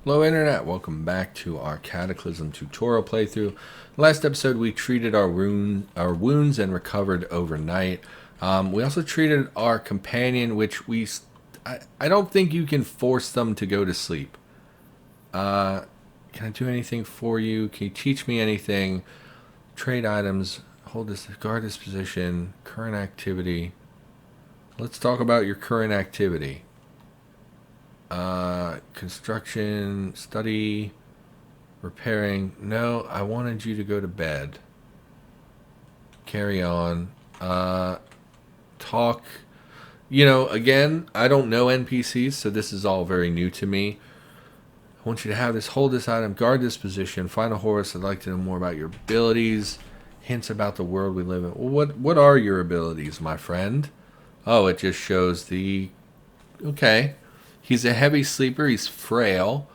Hello Internet, welcome back to our Cataclysm tutorial playthrough. Last episode we treated our wounds and recovered overnight. We also treated our companion, which I don't think you can force them to go to sleep. Can I do anything for you? Can you teach me anything? Trade items, guard this position, current activity. Let's talk about your current activity. Construction, study, repairing. No, I wanted you to go to bed. Carry on. Talk. Again, I don't know NPCs, so this is all very new to me. I want you to hold this item, guard this position, find a horse. I'd like to know more about your abilities, hints about the world we live in. Well, what are your abilities, my friend? Oh, it just shows okay. He's a heavy sleeper. He's frail.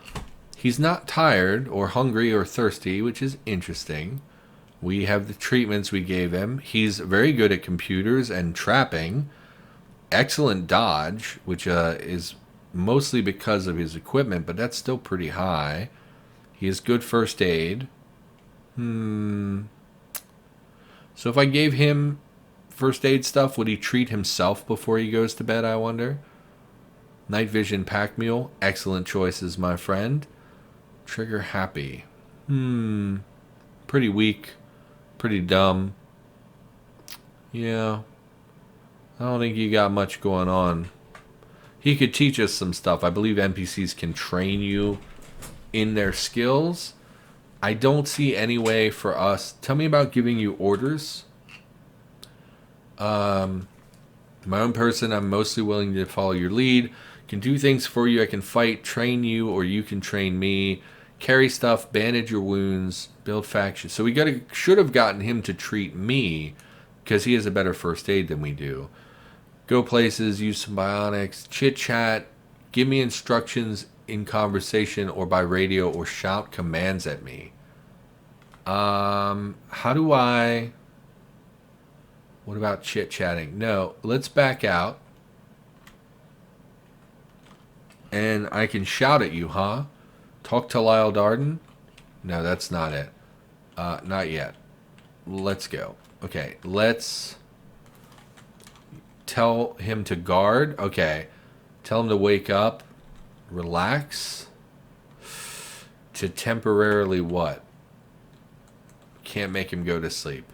He's not tired or hungry or thirsty, which is interesting. We have the treatments we gave him. He's very good at computers and trapping. Excellent dodge, which is mostly because of his equipment, but that's still pretty high. He has good first aid. So if I gave him first aid stuff, would he treat himself before he goes to bed, I wonder? Night vision pack mule. Excellent choices, my friend. Trigger happy. Pretty weak. Pretty dumb. Yeah. I don't think you got much going on. He could teach us some stuff. I believe NPCs can train you in their skills. I don't see any way for us. Tell me about giving you orders. My own person, I'm mostly willing to follow your lead. Can do things for you. I can fight, train you, or you can train me. Carry stuff, bandage your wounds, build factions. So we should have gotten him to treat me because he has a better first aid than we do. Go places, use some bionics, chit chat, give me instructions in conversation or by radio, or shout commands at me. How do I? What about chit chatting? No, let's back out. And I can shout at you, huh? Talk to Lyle Darden? No, that's not it. Not yet. Let's go. Okay, let's tell him to guard. Okay. Tell him to wake up. Relax. To temporarily what? Can't make him go to sleep.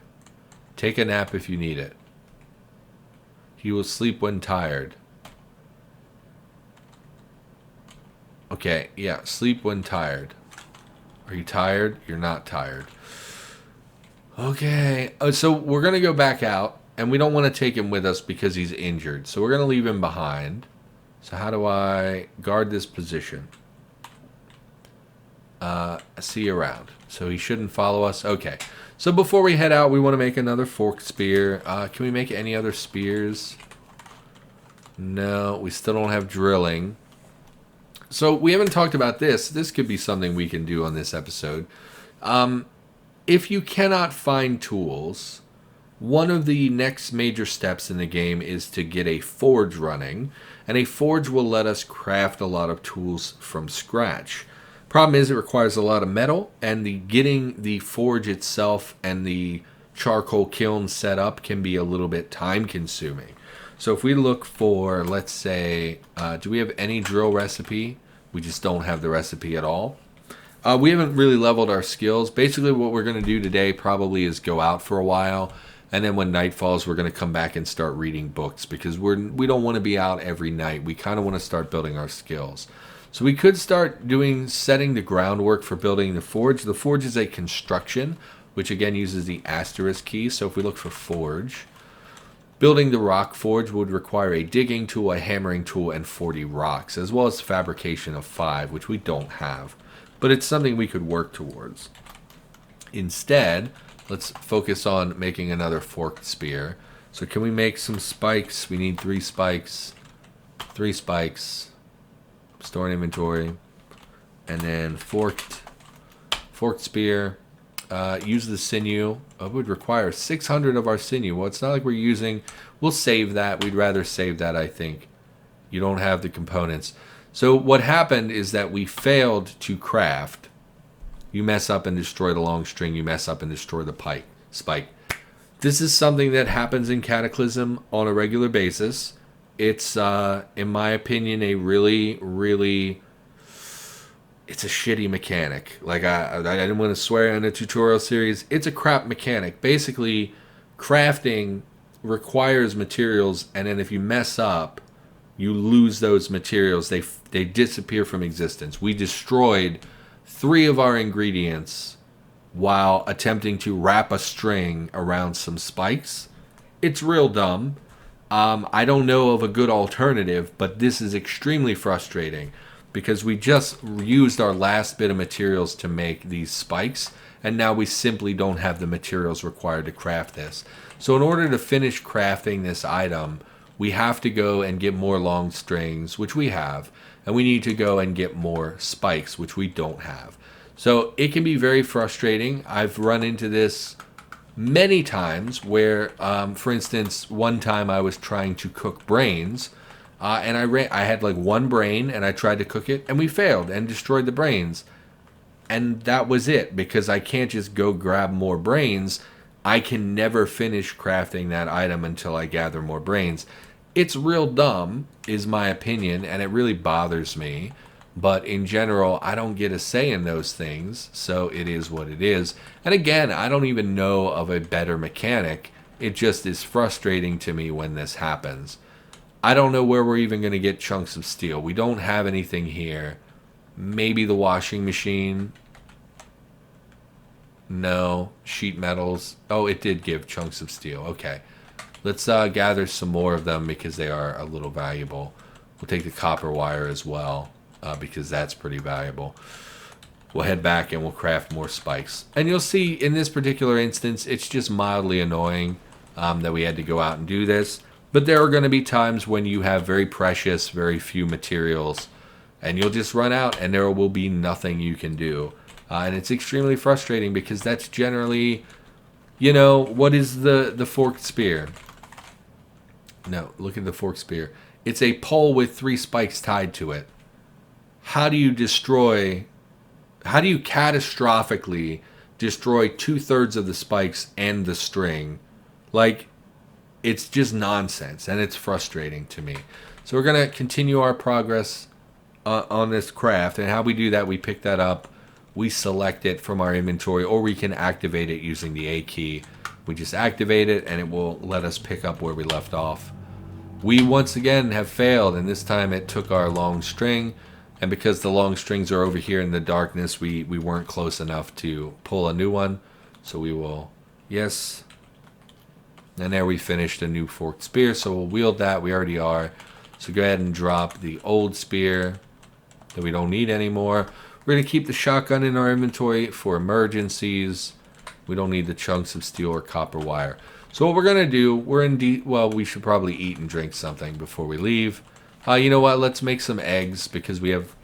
Take a nap if you need it. He will sleep when tired. Okay, yeah, sleep when tired. Are you tired? You're not tired. Okay, so we're going to go back out, and we don't want to take him with us because he's injured. So we're going to leave him behind. So how do I guard this position? See you around. So he shouldn't follow us. Okay, so before we head out, we want to make another forked spear. Can we make any other spears? No, we still don't have drilling. So we haven't talked about this. This could be something we can do on this episode. If you cannot find tools, one of the next major steps in the game is to get a forge running. And a forge will let us craft a lot of tools from scratch. Problem is it requires a lot of metal, and getting the forge itself and the charcoal kiln set up can be a little bit time consuming. So if we look for, let's say, do we have any drill recipe? We just don't have the recipe at all. We haven't really leveled our skills. Basically what we're going to do today probably is go out for a while, and then when night falls we're going to come back and start reading books, because we don't want to be out every night. We kind of want to start building our skills. So we could start setting the groundwork for building the forge. The forge is a construction, which again uses the asterisk key. So if we look for forge, building the rock forge would require a digging tool, a hammering tool, and 40 rocks, as well as fabrication of 5, which we don't have. But it's something we could work towards. Instead, let's focus on making another forked spear. So can we make some spikes? We need 3 spikes. 3 spikes. Store in inventory. And then forked spear. Use the sinew. It would require 600 of our sinew. Well, it's not like we're using. We'll save that. We'd rather save that, I think. You don't have the components. So what happened is that we failed to craft. You mess up and destroy the long string. You mess up and destroy the spike. This is something that happens in Cataclysm on a regular basis. It's, in my opinion, a really, really... It's a shitty mechanic. Like, I didn't want to swear in a tutorial series. It's a crap mechanic. Basically, crafting requires materials, and then if you mess up, you lose those materials. They disappear from existence. We destroyed 3 of our ingredients while attempting to wrap a string around some spikes. It's real dumb. I don't know of a good alternative, but this is extremely frustrating because we just used our last bit of materials to make these spikes, and now we simply don't have the materials required to craft this. So in order to finish crafting this item, we have to go and get more long strings, which we have, and we need to go and get more spikes, which we don't have. So it can be very frustrating. I've run into this many times where, for instance, one time I was trying to cook brains, and I had like one brain, and I tried to cook it, and we failed and destroyed the brains. And that was it, because I can't just go grab more brains. I can never finish crafting that item until I gather more brains. It's real dumb, is my opinion, and it really bothers me. But in general, I don't get a say in those things, so it is what it is. And again, I don't even know of a better mechanic. It just is frustrating to me when this happens. I don't know where we're even going to get chunks of steel. We don't have anything here. Maybe the washing machine. No. Sheet metals. Oh, it did give chunks of steel. Okay. Let's gather some more of them because they are a little valuable. We'll take the copper wire as well because that's pretty valuable. We'll head back and we'll craft more spikes. And you'll see in this particular instance, it's just mildly annoying that we had to go out and do this. But there are going to be times when you have very precious, very few materials, and you'll just run out and there will be nothing you can do. And it's extremely frustrating because that's generally, you know, what is the forked spear? No, look at the forked spear. It's a pole with 3 spikes tied to it. How do you catastrophically destroy 2/3 of the spikes and the string? Like, it's just nonsense, and it's frustrating to me. So we're going to continue our progress on this craft, and how we do that, we pick that up, we select it from our inventory, or we can activate it using the A key. We just activate it, and it will let us pick up where we left off. We once again have failed, and this time it took our long string, and because the long strings are over here in the darkness, we weren't close enough to pull a new one. So we will, yes. And there we finished a new forked spear, so we'll wield that. We already are. So go ahead and drop the old spear that we don't need anymore. We're going to keep the shotgun in our inventory for emergencies. We don't need the chunks of steel or copper wire. So what we're going to do, well, we should probably eat and drink something before we leave. You know what? Let's make some eggs because we have...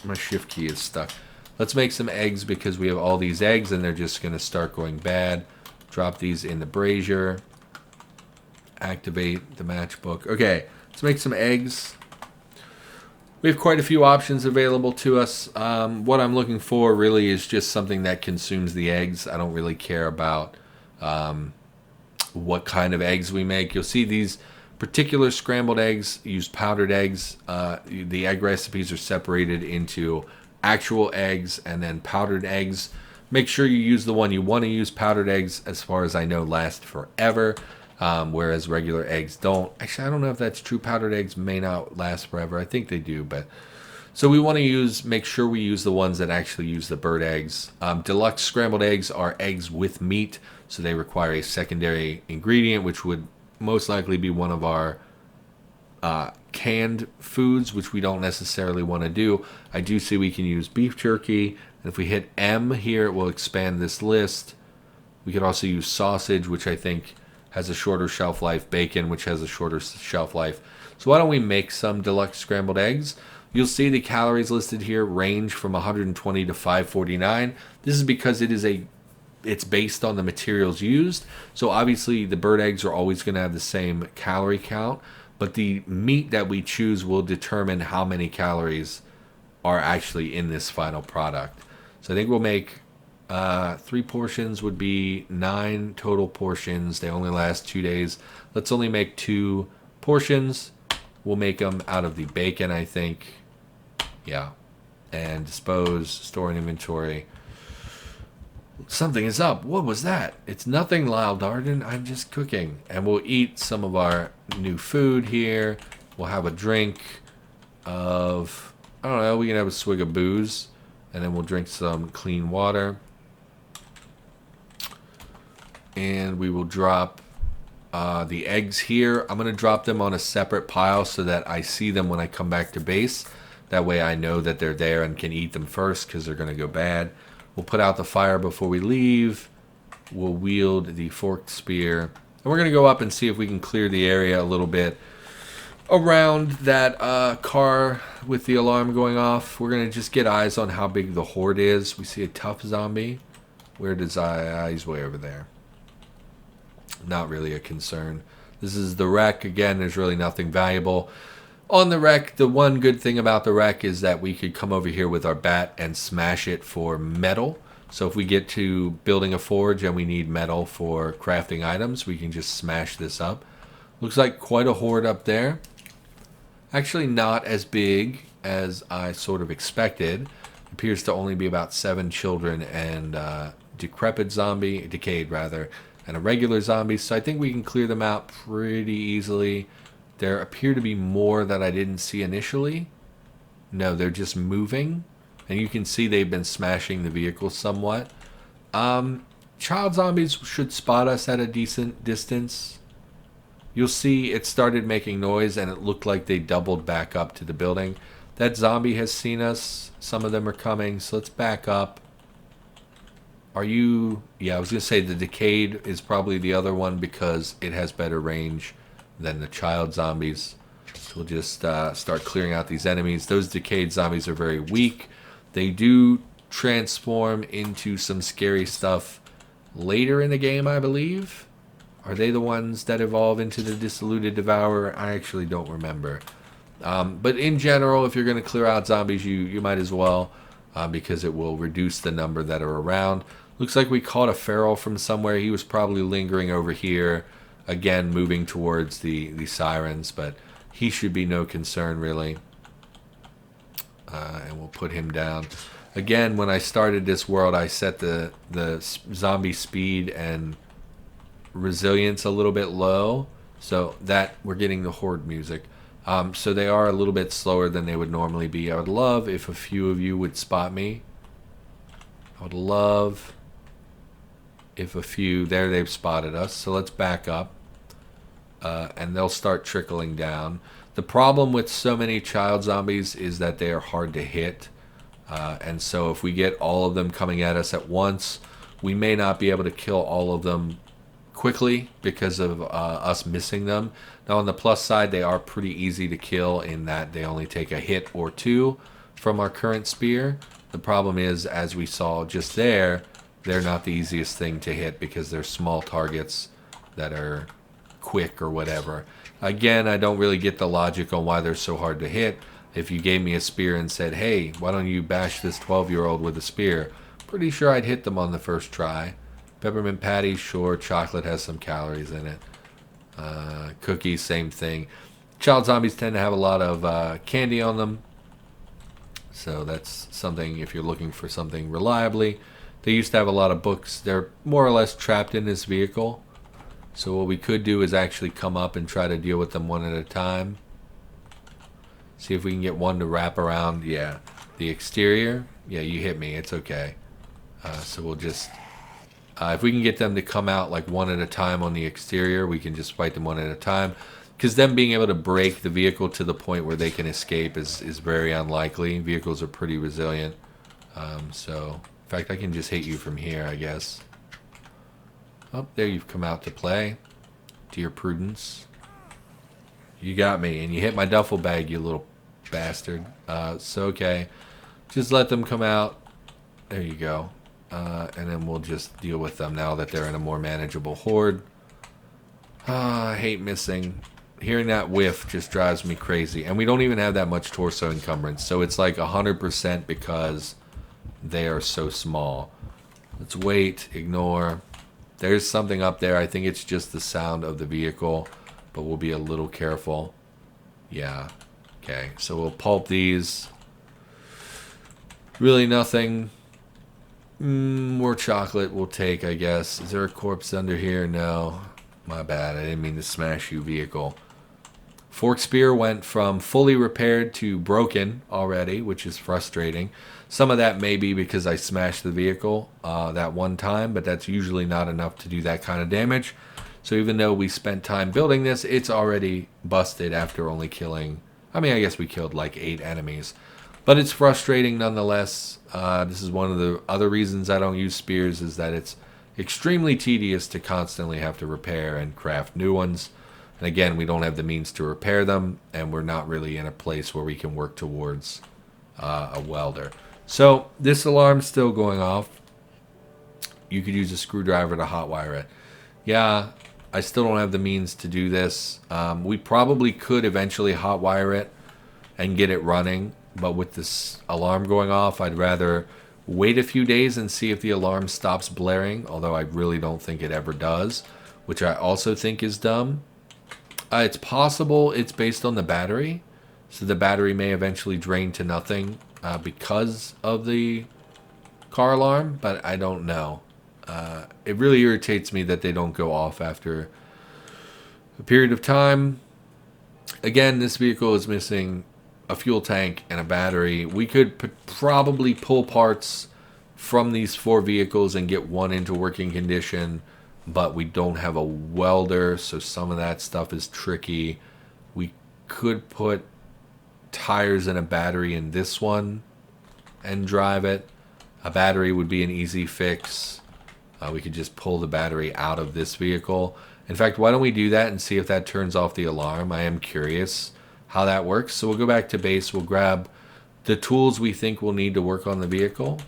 My shift key is stuck. Let's make some eggs because we have all these eggs and they're just going to start going bad. Drop these in the brazier. Activate the matchbook. Okay, let's make some eggs. We have quite a few options available to us. What I'm looking for really is just something that consumes the eggs. I don't really care about what kind of eggs we make. You'll see these particular scrambled eggs use powdered eggs. The egg recipes are separated into actual eggs and then powdered eggs. Make sure you use the one you want to use. Powdered eggs, as far as I know, last forever, whereas regular eggs don't. Actually, I don't know if that's true. Powdered eggs may not last forever. I think they do, but so we want to make sure we use the ones that actually use the bird eggs. Deluxe scrambled eggs are eggs with meat, so they require a secondary ingredient, which would most likely be one of our canned foods, which we don't necessarily want to do. I do see we can use beef jerky. And if we hit M here, it will expand this list. We could also use sausage, which I think has a shorter shelf life. Bacon, which has a shorter shelf life. So why don't we make some deluxe scrambled eggs? You'll see the calories listed here range from 120 to 549. This is because it's based on the materials used. So obviously the bird eggs are always going to have the same calorie count. but the meat that we choose will determine how many calories are actually in this final product. So I think we'll make 3 portions would be 9 total portions. They only last 2 days. Let's only make 2 portions. We'll make them out of the bacon, I think. Yeah. And dispose, store in inventory. Something is up. What was that? It's nothing, Lyle Darden. I'm just cooking. And we'll eat some of our new food here. We'll have a drink of, I don't know, we can have a swig of booze. And then we'll drink some clean water. And we will drop the eggs here. I'm going to drop them on a separate pile so that I see them when I come back to base. That way I know that they're there and can eat them first because they're going to go bad. We'll put out the fire before we leave. We'll wield the forked spear. And we're going to go up and see if we can clear the area a little bit around that car with the alarm going off. We're going to just get eyes on how big the horde is. We see a tough zombie. Where does he's way over there. Not really a concern. This is the wreck. Again, there's really nothing valuable on the wreck. The one good thing about the wreck is that we could come over here with our bat and smash it for metal. So if we get to building a forge and we need metal for crafting items, we can just smash this up. Looks like quite a horde up there. Actually not as big as I sort of expected. Appears to only be about 7 children and decayed rather, and a regular zombie. So I think we can clear them out pretty easily. There appear to be more that I didn't see initially. No, they're just moving. And you can see they've been smashing the vehicle somewhat. Child zombies should spot us at a decent distance. You'll see it started making noise and it looked like they doubled back up to the building. That zombie has seen us. Some of them are coming, so let's back up. Are you... Yeah, I was going to say the decayed is probably the other one because it has better range than the child zombies. So we'll just start clearing out these enemies. Those decayed zombies are very weak. They do transform into some scary stuff later in the game, I believe. Are they the ones that evolve into the Disilluted Devourer? I actually don't remember. But in general, if you're going to clear out zombies, you might as well because it will reduce the number that are around. Looks like we caught a feral from somewhere. He was probably lingering over here. Again, moving towards the sirens, but he should be no concern, really. And we'll put him down. Again, when I started this world, I set the zombie speed and resilience a little bit low, so that we're getting the horde music. So they are a little bit slower than they would normally be. I would love if a few of you would spot me. I would love if a few... There, they've spotted us. So let's back up. And they'll start trickling down. The problem with so many child zombies is that they are hard to hit. And so if we get all of them coming at us at once, we may not be able to kill all of them quickly because of us missing them. Now on the plus side, they are pretty easy to kill in that they only take a hit or 2 from our current spear. The problem is, as we saw just there, they're not the easiest thing to hit because they're small targets that are quick or whatever. Again, I don't really get the logic on why they're so hard to hit. If you gave me a spear and said, hey, why don't you bash this 12-year-old with a spear? Pretty sure I'd hit them on the first try. Peppermint patties, sure. Chocolate has some calories in it. Cookies, same thing. Child zombies tend to have a lot of candy on them. So that's something, if you're looking for something reliably. They used to have a lot of books. They're more or less trapped in this vehicle. So what we could do is actually come up and try to deal with them one at a time. See if we can get one to wrap around. Yeah, the exterior. Yeah, you hit me. It's okay. So we'll just... if we can get them to come out like one at a time on the exterior, we can just fight them one at a time. Because them being able to break the vehicle to the point where they can escape is very unlikely. Vehicles are pretty resilient. So, in fact, I can just hit you from here, I guess. Oh, there you've come out to play. Dear Prudence. You got me, and you hit my duffel bag, you little bastard. So, okay. Just let them come out. There you go. And then we'll just deal with them now that they're in a more manageable horde. I hate missing. Hearing that whiff just drives me crazy. And we don't even have that much torso encumbrance. So it's like 100% because they are so small. Let's wait, ignore. There's something up there. I think it's just the sound of the vehicle, but we'll be a little careful. Yeah. Okay, so we'll pulp these. Really nothing. More chocolate we'll take, I guess. Is there a corpse under here? No. My bad. I didn't mean to smash you, vehicle. Fork spear went from fully repaired to broken already, which is frustrating. Some of that may be because I smashed the vehicle that one time, but that's usually not enough to do that kind of damage. So even though we spent time building this, it's already busted after only killing... I mean, I guess we killed like 8 enemies. But it's frustrating nonetheless. This is one of the other reasons I don't use spears, is that it's extremely tedious to constantly have to repair and craft new ones. And again, we don't have the means to repair them, and we're not really in a place where we can work towards a welder. So this alarm's still going off. You could use a screwdriver to hotwire it. Yeah, I still don't have the means to do this. We probably could eventually hotwire it and get it running, but with this alarm going off, I'd rather wait a few days and see if the alarm stops blaring, although I really don't think it ever does, which I also think is dumb. It's possible it's based on the battery, so the battery may eventually drain to nothing because of the car alarm, but I don't know. It really irritates me that they don't go off after a period of time. Again, this vehicle is missing a fuel tank and a battery. We could probably pull parts from these 4 vehicles and get one into working condition, but we don't have a welder, so some of that stuff is tricky. We could put tires and a battery in this one and drive it. A battery would be an easy fix. We could just pull the battery out of this vehicle. In fact, why don't we do that and see if that turns off the alarm? I am curious how that works. So we'll go back to base. We'll grab the tools we think we'll need to work on the vehicle.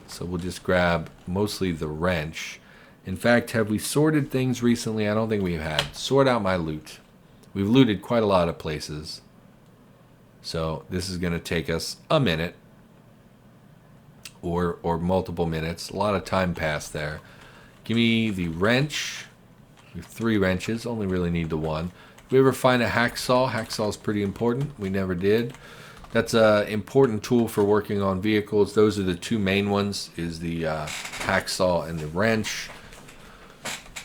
So we'll just grab mostly the wrench. In fact, have we sorted things recently? I don't think we had. Sort out my loot. We've looted quite a lot of places. So this is going to take us a minute. Or multiple minutes. A lot of time passed there. Give me the wrench. We have 3 wrenches. Only really need the one. If we ever find a hacksaw, hacksaw is pretty important. We never did. That's an important tool for working on vehicles. Those are the 2 main ones, is the hacksaw and the wrench.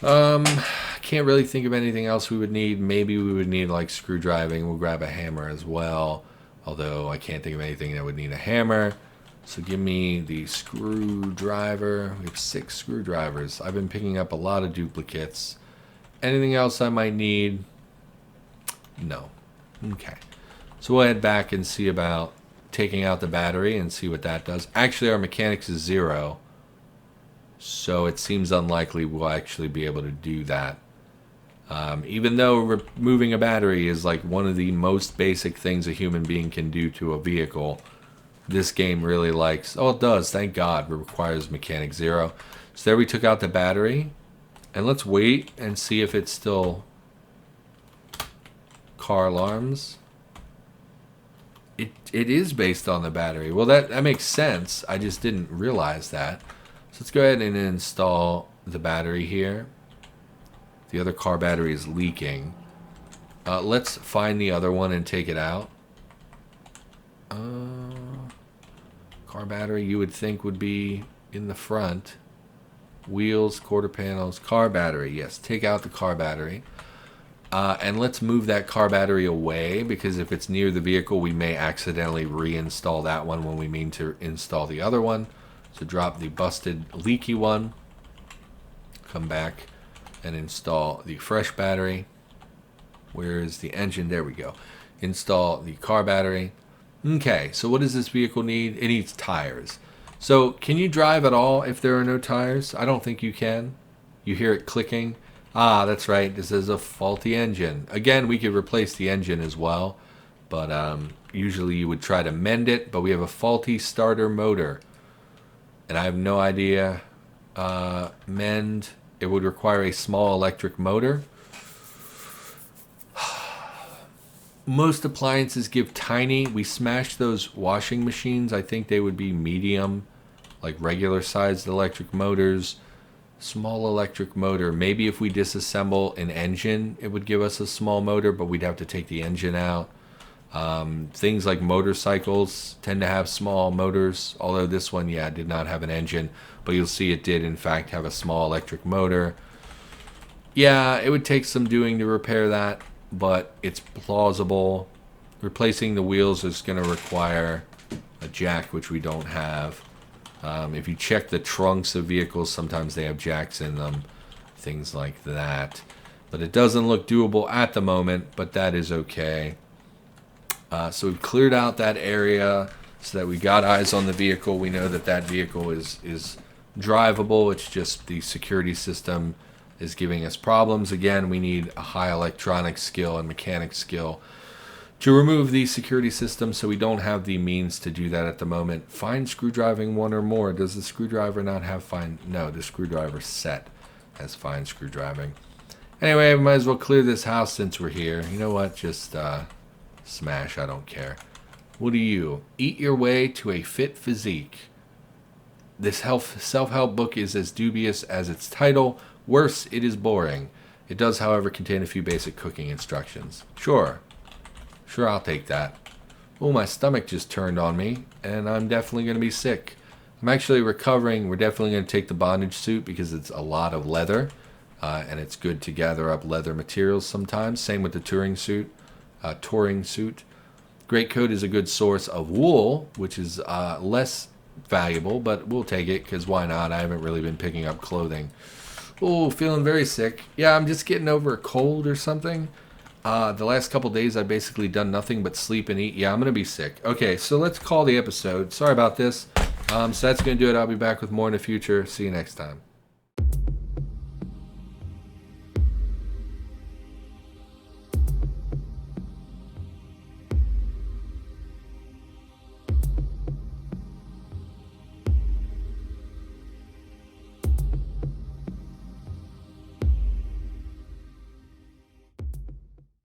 Can't really think of anything else we would need. Maybe we would need like screwdriving. We'll grab a hammer as well. Although I can't think of anything that would need a hammer. So give me the screwdriver. We have 6 screwdrivers. I've been picking up a lot of duplicates. Anything else I might need? No. Okay. So we'll head back and see about taking out the battery and see what that does. Actually, our mechanics is 0. So it seems unlikely we'll actually be able to do that. Even though removing a battery is like one of the most basic things a human being can do to a vehicle, this game really likes... Oh, it does. Thank God. It requires mechanic 0. So there we took out the battery. And let's wait and see if it's still car alarms. It is based on the battery. Well, that makes sense. I just didn't realize that. So let's go ahead and install the battery here. The other car battery is leaking. Let's find the other one and take it out. Car battery you would think would be in the front. Wheels, quarter panels, car battery. Yes, take out the car battery. And let's move that car battery away, because if it's near the vehicle, we may accidentally reinstall that one when we mean to install the other one. So drop the busted, leaky one. Come back and install the fresh battery. Where is the engine? There we go. Install the car battery. Okay, so what does this vehicle need? It needs tires. So can you drive at all if there are no tires? I don't think you can. You hear it clicking. Ah, that's right. This is a faulty engine. Again, we could replace the engine as well, but usually you would try to mend it, but we have a faulty starter motor. And I have no idea. Mend. It would require a small electric motor. Most appliances give tiny. We smashed those washing machines. I think they would be medium, like regular sized electric motors. Small electric motor. Maybe if we disassemble an engine, it would give us a small motor, but we'd have to take the engine out. Things like motorcycles tend to have small motors, although this one, yeah, did not have an engine, but you'll see it did in fact have a small electric motor. Yeah, it would take some doing to repair that, but it's plausible. Replacing the wheels is going to require a jack, which we don't have. If you check the trunks of vehicles, sometimes they have jacks in them, things like that. But it doesn't look doable at the moment, but that is okay. So we've cleared out that area so that we got eyes on the vehicle. We know that that vehicle is drivable. It's just the security system is giving us problems. Again, we need a high electronic skill and mechanic skill to remove the security system, so we don't have the means to do that at the moment. Fine screwdriving one or more. Does the screwdriver not have fine? No, the screwdriver set has fine screwdriving. Anyway, we might as well clear this house since we're here. You know what? Just smash. I don't care. What do you? Eat your way to a fit physique. This self-help book is as dubious as its title. Worse, it is boring. It does, however, contain a few basic cooking instructions. Sure, I'll take that. Oh, my stomach just turned on me, and I'm definitely going to be sick. I'm actually recovering. We're definitely going to take the bondage suit because it's a lot of leather, and it's good to gather up leather materials sometimes. Same with the touring suit. Greatcoat is a good source of wool, which is less valuable, but we'll take it because why not? I haven't really been picking up clothing. Oh, feeling very sick. Yeah, I'm just getting over a cold or something. The last couple days I've basically done nothing but sleep and eat. Yeah, I'm going to be sick. Okay, so let's call the episode. Sorry about this. So that's going to do it. I'll be back with more in the future. See you next time.